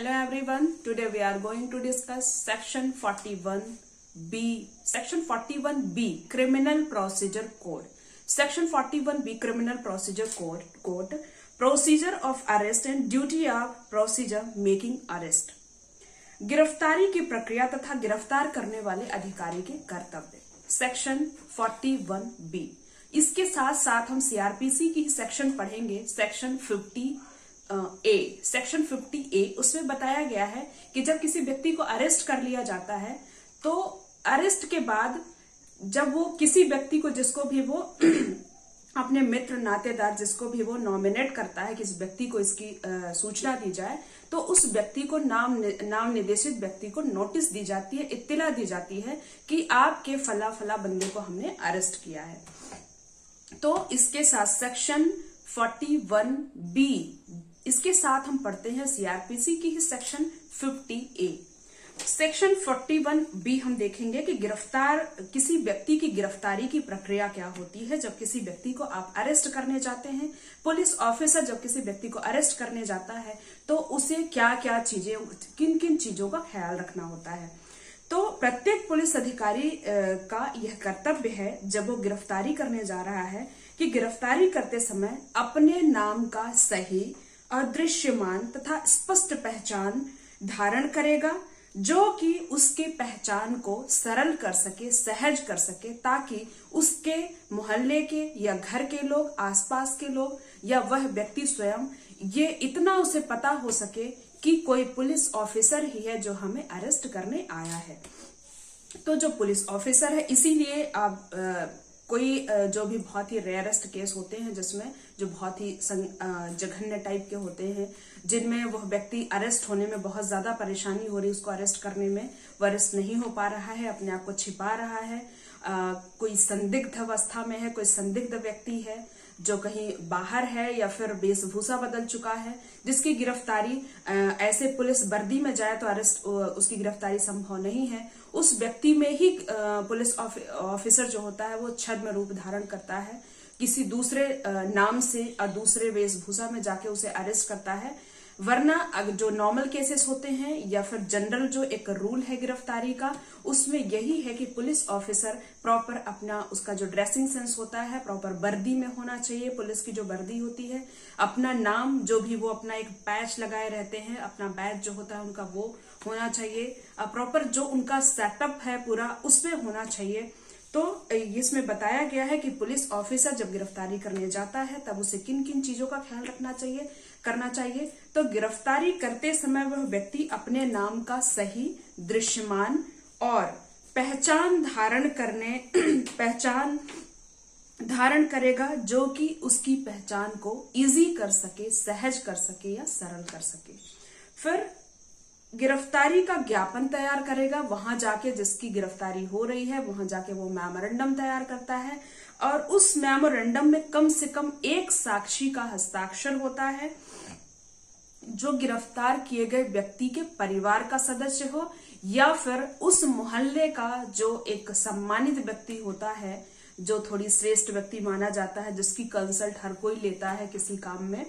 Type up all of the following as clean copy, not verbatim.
Hello everyone. Today we are going to discuss section 41B. Section 41B Criminal Procedure Code. Section 41B Criminal Procedure Code Procedure of Arrest and Duty of Procedure Making Arrest. गिरफ्तारी की प्रक्रिया तथा गिरफ्तार करने वाले अधिकारी के कर्तव्य. Section 41B. इसके साथ साथ हम सीआरपीसी की सेक्शन पढ़ेंगे. Section 50A. सेक्शन 50A उसमें बताया गया है कि जब किसी व्यक्ति को अरेस्ट कर लिया जाता है तो अरेस्ट के बाद जब वो किसी व्यक्ति को जिसको भी वो अपने मित्र नातेदार जिसको भी वो नॉमिनेट करता है किसी व्यक्ति को इसकी सूचना दी जाए तो उस व्यक्ति को नाम निर्देशित व्यक्ति को नोटिस दी जाती है, इत्तिला दी जाती है कि आपके फला फला बंदे को हमने अरेस्ट किया है. तो इसके साथ सेक्शन 41B इसके साथ हम पढ़ते हैं सीआरपीसी की सेक्शन 50A. सेक्शन 41B हम देखेंगे कि किसी व्यक्ति की गिरफ्तारी की प्रक्रिया क्या होती है. जब किसी व्यक्ति को आप अरेस्ट करने जाते हैं, पुलिस ऑफिसर जब किसी व्यक्ति को अरेस्ट करने जाता है तो उसे क्या क्या चीजें, किन किन चीजों का ख्याल रखना होता है. तो प्रत्येक पुलिस अधिकारी का यह कर्तव्य है जब वो गिरफ्तारी करने जा रहा है कि गिरफ्तारी करते समय अपने नाम का सही और दृश्यमान तथा स्पष्ट पहचान धारण करेगा जो कि उसके पहचान को सरल कर सके, सहज कर सके, ताकि उसके मोहल्ले के या घर के लोग, आसपास के लोग या वह व्यक्ति स्वयं ये इतना उसे पता हो सके कि कोई पुलिस ऑफिसर ही है जो हमें अरेस्ट करने आया है. तो जो पुलिस ऑफिसर है, इसीलिए आप कोई जो भी बहुत ही रेयरेस्ट केस होते हैं जिसमें जो बहुत ही जघन्य टाइप के होते हैं जिनमें वह व्यक्ति अरेस्ट होने में बहुत ज्यादा परेशानी हो रही है, उसको अरेस्ट करने में वो अरेस्ट नहीं हो पा रहा है, अपने आप को छिपा रहा है, कोई संदिग्ध अवस्था में है, कोई संदिग्ध व्यक्ति है जो कहीं बाहर है या फिर वेशभूषा बदल चुका है, जिसकी गिरफ्तारी ऐसे पुलिस वर्दी में जाए तो अरेस्ट उसकी गिरफ्तारी संभव नहीं है. उस व्यक्ति में ही पुलिस ऑफिसर जो होता है वो छद्म रूप धारण करता है, किसी दूसरे नाम से और दूसरे वेशभूषा में जाके उसे अरेस्ट करता है. वरना जो नॉर्मल केसेस होते हैं या फिर जनरल जो एक रूल है गिरफ्तारी का, उसमें यही है कि पुलिस ऑफिसर प्रॉपर अपना उसका जो ड्रेसिंग सेंस होता है प्रॉपर वर्दी में होना चाहिए. पुलिस की जो वर्दी होती है, अपना नाम जो भी वो अपना एक पैच लगाए रहते हैं, अपना बैच जो होता है उनका वो होना चाहिए, प्रॉपर जो उनका सेटअप है पूरा उसमें होना चाहिए. तो इसमें बताया गया है कि पुलिस ऑफिसर जब गिरफ्तारी करने जाता है तब उसे किन किन चीजों का ख्याल करना चाहिए. तो गिरफ्तारी करते समय वह व्यक्ति अपने नाम का सही दृश्यमान और पहचान धारण करेगा जो कि उसकी पहचान को इजी कर सके, सहज कर सके या सरल कर सके. फिर गिरफ्तारी का ज्ञापन तैयार करेगा. वहां जाके जिसकी गिरफ्तारी हो रही है वहां जाके वो मेमोरेंडम तैयार करता है और उस मेमोरेंडम में कम से कम एक साक्षी का हस्ताक्षर होता है जो गिरफ्तार किए गए व्यक्ति के परिवार का सदस्य हो या फिर उस मोहल्ले का जो एक सम्मानित व्यक्ति होता है, जो थोड़ी श्रेष्ठ व्यक्ति माना जाता है, जिसकी कंसल्ट हर कोई लेता है किसी काम में.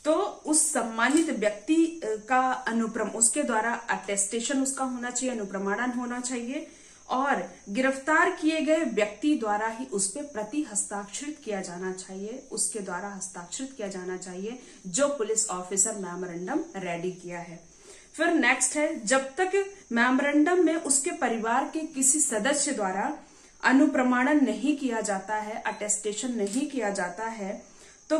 तो उस सम्मानित व्यक्ति का अनुप्रम उसके द्वारा अटेस्टेशन उसका होना चाहिए, अनुप्रमाणन होना चाहिए और गिरफ्तार किए गए व्यक्ति द्वारा ही उस पे प्रति हस्ताक्षरित किया जाना चाहिए, उसके द्वारा हस्ताक्षरित किया जाना चाहिए जो पुलिस ऑफिसर मेमोरेंडम रेडी किया है. फिर नेक्स्ट है, जब तक मेमोरेंडम में उसके परिवार के किसी सदस्य द्वारा अनुप्रमाणन नहीं किया जाता है, अटेस्टेशन नहीं किया जाता है, तो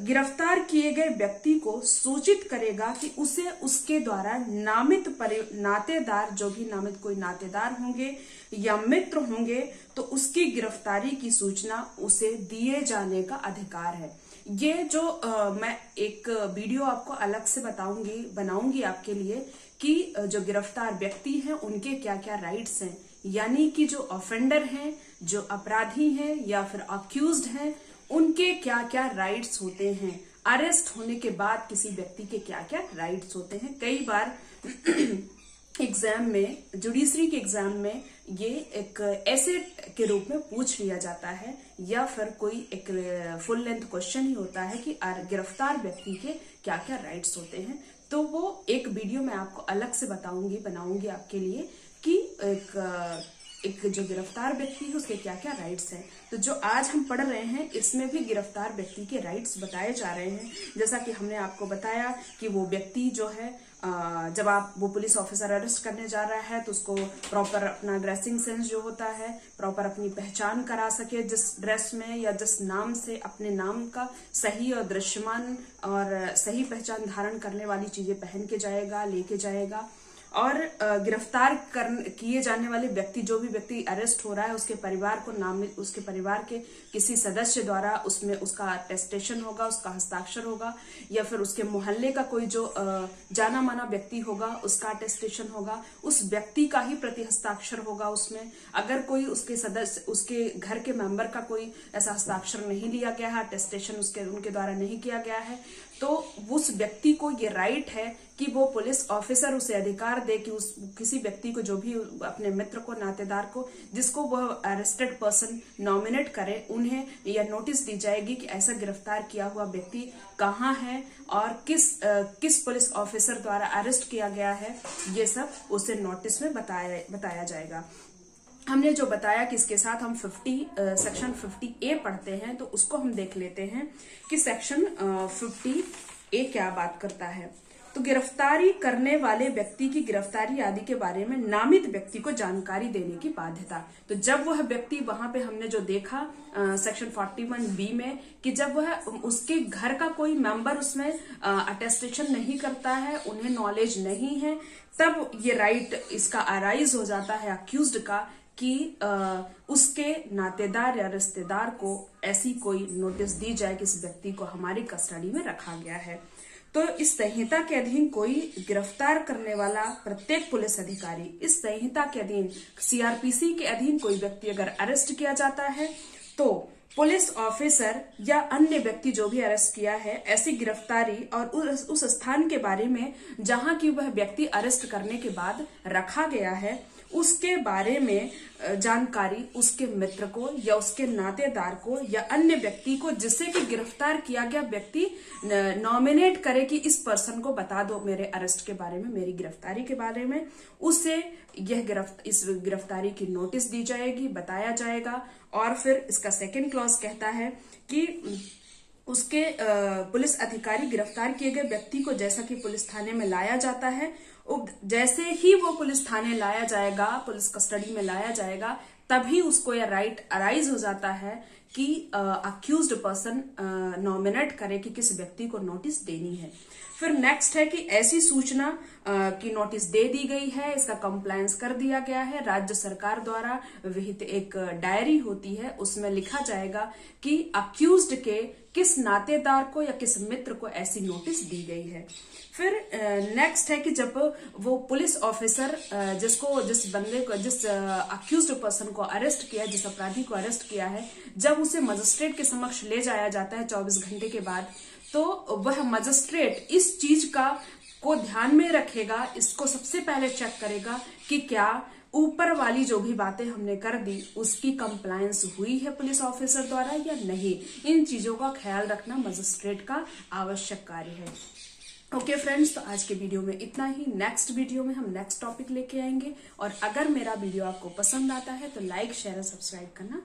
गिरफ्तार किए गए व्यक्ति को सूचित करेगा कि उसे उसके द्वारा नामित नातेदार, जो भी नामित कोई नातेदार होंगे या मित्र होंगे, तो उसकी गिरफ्तारी की सूचना उसे दिए जाने का अधिकार है. ये जो मैं एक वीडियो आपको अलग से बनाऊंगी आपके लिए कि जो गिरफ्तार व्यक्ति हैं उनके क्या क्या राइट्स हैं, यानी कि जो ऑफेंडर हैं, जो अपराधी हैं या फिर अक्यूज्ड हैं, उनके क्या क्या राइट्स होते हैं, अरेस्ट होने के बाद किसी व्यक्ति के क्या क्या राइट्स होते हैं. कई बार एग्जाम में, जुडिशरी के एग्जाम में ये एक ऐसे के रूप में पूछ लिया जाता है या फिर कोई एक फुल लेंथ क्वेश्चन ही होता है कि गिरफ्तार व्यक्ति के क्या क्या राइट्स होते हैं. तो वो एक वीडियो मैं आपको अलग से बनाऊंगी आपके लिए कि एक जो गिरफ्तार व्यक्ति है उसके क्या क्या राइट्स हैं। तो जो आज हम पढ़ रहे हैं इसमें भी गिरफ्तार व्यक्ति के राइट्स बताए जा रहे हैं। जैसा कि हमने आपको बताया कि वो व्यक्ति जो है जब वो पुलिस ऑफिसर अरेस्ट करने जा रहा है तो उसको प्रॉपर अपना ड्रेसिंग सेंस जो होता है, प्रॉपर अपनी पहचान करा सके, जिस ड्रेस में या जिस नाम से अपने नाम का सही और दृश्यमान और सही पहचान धारण करने वाली चीजें पहन के जाएगा, लेके जाएगा। और गिरफ्तार किए जाने वाले व्यक्ति, जो भी व्यक्ति अरेस्ट हो रहा है, उसके परिवार को उसके परिवार के किसी सदस्य द्वारा उसमें उसका अटेस्टेशन होगा, उसका हस्ताक्षर होगा, या फिर उसके मोहल्ले का कोई जो जाना माना व्यक्ति होगा उसका अटेस्टेशन होगा, उस व्यक्ति का ही प्रति हस्ताक्षर होगा उसमें। अगर कोई उसके सदस्य, उसके घर के मेंबर का कोई ऐसा हस्ताक्षर नहीं लिया गया है, अटेस्टेशन उनके द्वारा नहीं किया गया है, तो उस व्यक्ति को ये राइट है कि वो पुलिस ऑफिसर उसे अधिकार दे कि उस किसी व्यक्ति को, जो भी अपने मित्र को, नातेदार को, जिसको वह अरेस्टेड पर्सन नॉमिनेट करे, उन्हें यह नोटिस दी जाएगी कि ऐसा गिरफ्तार किया हुआ व्यक्ति कहाँ है और किस पुलिस ऑफिसर द्वारा अरेस्ट किया गया है। ये सब उसे नोटिस में बताया जाएगा। हमने जो बताया कि इसके साथ हम सेक्शन 50A पढ़ते हैं, तो उसको हम देख लेते हैं कि सेक्शन 50A क्या बात करता है। तो गिरफ्तारी करने वाले व्यक्ति की गिरफ्तारी आदि के बारे में नामित व्यक्ति को जानकारी देने की बाध्यता। तो जब वह व्यक्ति, वहां पे हमने जो देखा सेक्शन 41B में कि जब वह उसके घर का कोई मेंबर उसमें अटेस्टेशन नहीं करता है, उन्हें नॉलेज नहीं है, तब ये राइट इसका अराइज हो जाता है अक्यूज्ड का कि उसके नातेदार या रिश्तेदार को ऐसी कोई नोटिस दी जाए कि इस व्यक्ति को हमारी कस्टडी में रखा गया है। तो इस संहिता के अधीन कोई गिरफ्तार करने वाला प्रत्येक पुलिस अधिकारी, इस संहिता के अधीन CRPC के अधीन कोई व्यक्ति अगर अरेस्ट किया जाता है तो पुलिस ऑफिसर या अन्य व्यक्ति जो भी अरेस्ट किया है, ऐसी गिरफ्तारी और उस स्थान के बारे में जहां की वह व्यक्ति अरेस्ट करने के बाद रखा गया है, उसके बारे में जानकारी उसके मित्र को या उसके नातेदार को या अन्य व्यक्ति को, जिसे कि गिरफ्तार किया गया व्यक्ति नॉमिनेट करे कि इस पर्सन को बता दो मेरे अरेस्ट के बारे में, मेरी गिरफ्तारी के बारे में, उसे इस गिरफ्तारी की नोटिस दी जाएगी, बताया जाएगा। और फिर इसका सेकंड क्लॉज कहता है कि उसके पुलिस अधिकारी गिरफ्तार किए गए व्यक्ति को जैसा कि पुलिस थाने में लाया जाता है, जैसे ही वो पुलिस थाने लाया जाएगा, पुलिस कस्टडी में लाया जाएगा, तभी उसको यह राइट अराइज हो जाता है कि अक्यूज्ड पर्सन नॉमिनेट करे कि किस व्यक्ति को नोटिस देनी है। फिर नेक्स्ट है कि ऐसी सूचना की नोटिस दे दी गई है, इसका कंप्लायंस कर दिया गया है, राज्य सरकार द्वारा विहित एक डायरी होती है, उसमें लिखा जाएगा कि अक्यूज्ड के किस नातेदार को या किस मित्र को ऐसी नोटिस दी गई है। फिर नेक्स्ट है कि जब वो पुलिस ऑफिसर जिस अक्यूज्ड पर्सन को अरेस्ट किया, जिस अपराधी को अरेस्ट किया है, जब उसे मजिस्ट्रेट के समक्ष ले जाया जाता है 24 घंटे के बाद, तो वह मजिस्ट्रेट इस चीज को ध्यान में रखेगा, इसको सबसे पहले चेक करेगा कि क्या ऊपर वाली जो भी बातें हमने कर दी उसकी कंप्लायंस हुई है पुलिस ऑफिसर द्वारा या नहीं। इन चीजों का ख्याल रखना मजिस्ट्रेट का आवश्यक कार्य है। ओके फ्रेंड्स, तो आज के वीडियो में इतना ही। नेक्स्ट वीडियो में हम नेक्स्ट टॉपिक लेके आएंगे, और अगर मेरा वीडियो आपको पसंद आता है तो लाइक, शेयर और सब्सक्राइब करना